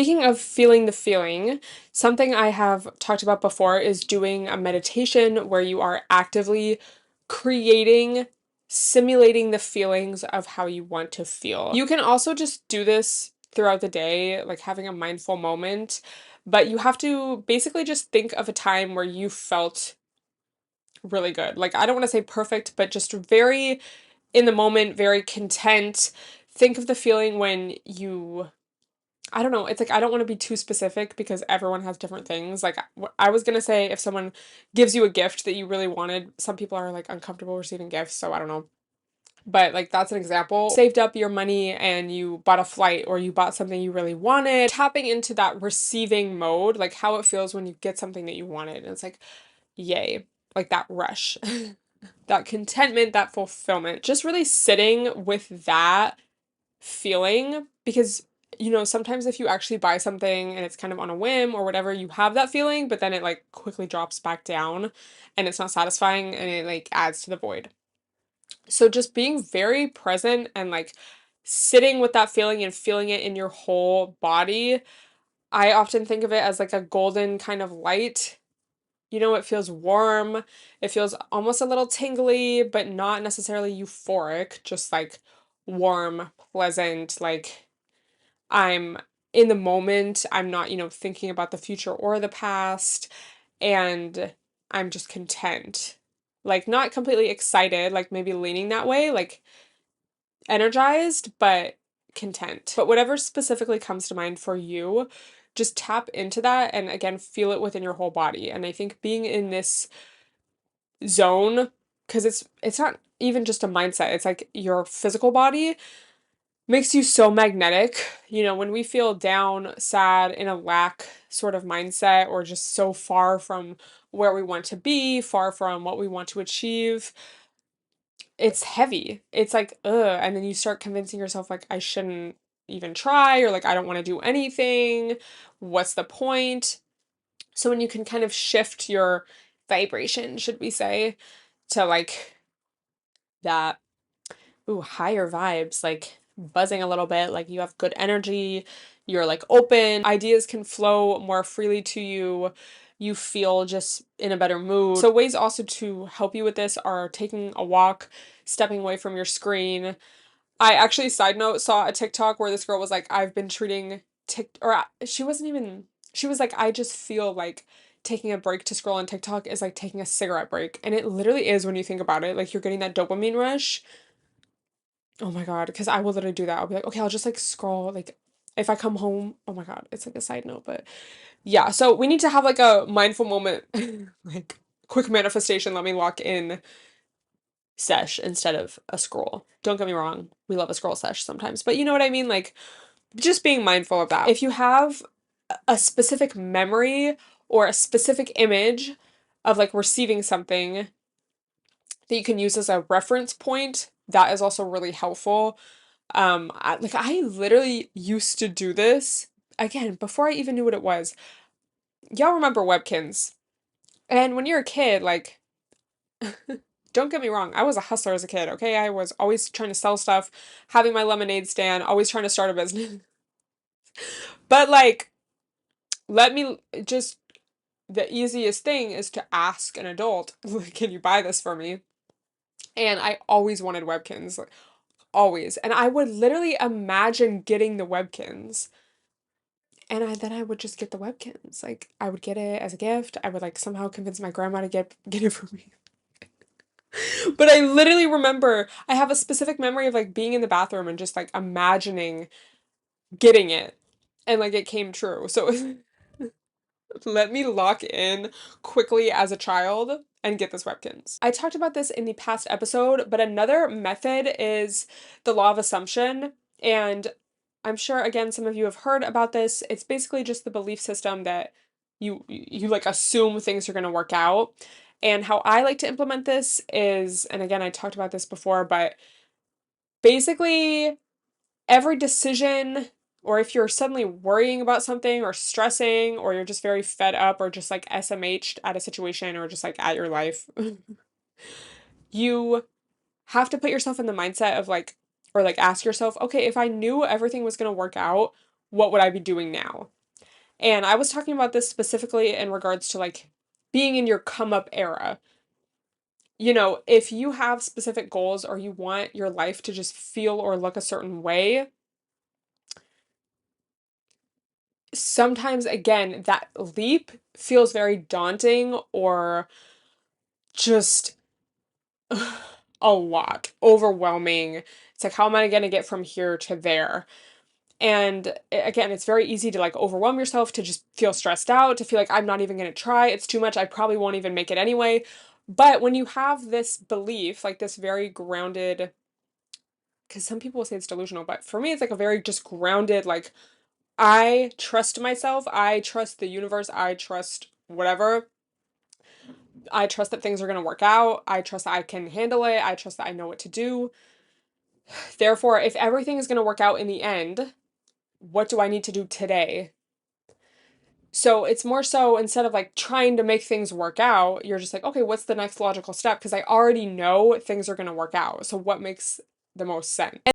Speaking of feeling the feeling, something I have talked about before is doing a meditation where you are actively creating, simulating the feelings of how you want to feel. You can also just do this throughout the day, like having a mindful moment, but you have to basically just think of a time where you felt really good. Like, I don't want to say perfect, but just very in the moment, very content. Think of the feeling when you I don't know. It's like I don't want to be too specific because everyone has different things. Like I was gonna say if someone gives you a gift that you really wanted, some people are like uncomfortable receiving gifts, so I don't know. But like that's an example. Saved up your money and you bought a flight or you bought something you really wanted. Tapping into that receiving mode, like how it feels when you get something that you wanted. And it's like, yay. Like that rush. That contentment, that fulfillment. Just really sitting with that feeling because sometimes if you actually buy something and it's kind of on a whim or whatever, you have that feeling, but then it like quickly drops back down and it's not satisfying and it like adds to the void. So just being very present and like sitting with that feeling and feeling it in your whole body. I often think of it as like a golden kind of light. It feels warm. It feels almost a little tingly, but not necessarily euphoric, just like warm, pleasant, like I'm in the moment. I'm not, thinking about the future or the past, and I'm just content. Like, not completely excited, like maybe leaning that way, like energized, but content. But whatever specifically comes to mind for you, just tap into that and again, feel it within your whole body. And I think being in this zone, because it's not even just a mindset, it's like your physical body makes you so magnetic. When we feel down, sad, in a lack sort of mindset, or just so far from where we want to be, far from what we want to achieve, it's heavy. It's like, ugh. And then you start convincing yourself, like, I shouldn't even try, or like, I don't want to do anything. What's the point? So when you can kind of shift your vibration, should we say, to like that higher vibes, like buzzing a little bit, like you have good energy, you're like open, ideas can flow more freely to you, you feel just in a better mood. So ways also to help you with this are taking a walk, stepping away from your screen. I actually, side note, saw a TikTok where this girl was like, I've been treating she wasn't even, she was like, I just feel like taking a break to scroll on TikTok is like taking a cigarette break. And it literally is when you think about it. Like you're getting that dopamine rush. Oh my God, because I will literally do that. I'll be like, okay, I'll just like scroll. Like, if I come home, oh my God, it's like a side note, but yeah. So we need to have like a mindful moment, like quick manifestation. Let me lock in sesh instead of a scroll. Don't get me wrong, we love a scroll sesh sometimes, but you know what I mean? Like, just being mindful of that. If you have a specific memory or a specific image of like receiving something that you can use as a reference point, that is also really helpful. I literally used to do this again before I even knew what it was. Y'all remember Webkins? And when you're a kid, like, don't get me wrong, I was a hustler as a kid, okay? I was always trying to sell stuff, having my lemonade stand, always trying to start a business. But like, let me just, the easiest thing is to ask an adult, can you buy this for me? And I always wanted Webkins, like, always. And I would literally imagine getting the Webkins. And then I would just get the Webkins. Like I would get it as a gift. I would like somehow convince my grandma to get it for me. But I literally remember I have a specific memory of like being in the bathroom and just like imagining getting it. And like it came true. So let me lock in quickly as a child and get this Webkins. I talked about this in the past episode, but another method is the law of assumption. And I'm sure again some of you have heard about this. It's basically just the belief system that you like assume things are going to work out. And how I like to implement this is, and again I talked about this before, but basically every decision, or if you're suddenly worrying about something or stressing or you're just very fed up or just like SMH'd at a situation or just like at your life, you have to put yourself in the mindset of like, or like ask yourself, okay, if I knew everything was going to work out, what would I be doing now? And I was talking about this specifically in regards to like being in your come up era. If you have specific goals or you want your life to just feel or look a certain way, sometimes again, that leap feels very daunting or just a lot, overwhelming. It's like, how am I going to get from here to there? And again, it's very easy to like overwhelm yourself, to just feel stressed out, to feel like I'm not even going to try. It's too much. I probably won't even make it anyway. But when you have this belief, like this very grounded, because some people will say it's delusional, but for me, it's like a very just grounded, like, I trust myself. I trust the universe. I trust whatever. I trust that things are going to work out. I trust that I can handle it. I trust that I know what to do. Therefore, if everything is going to work out in the end, what do I need to do today? So it's more so, instead of like trying to make things work out, you're just like, okay, what's the next logical step? Because I already know things are going to work out. So what makes the most sense?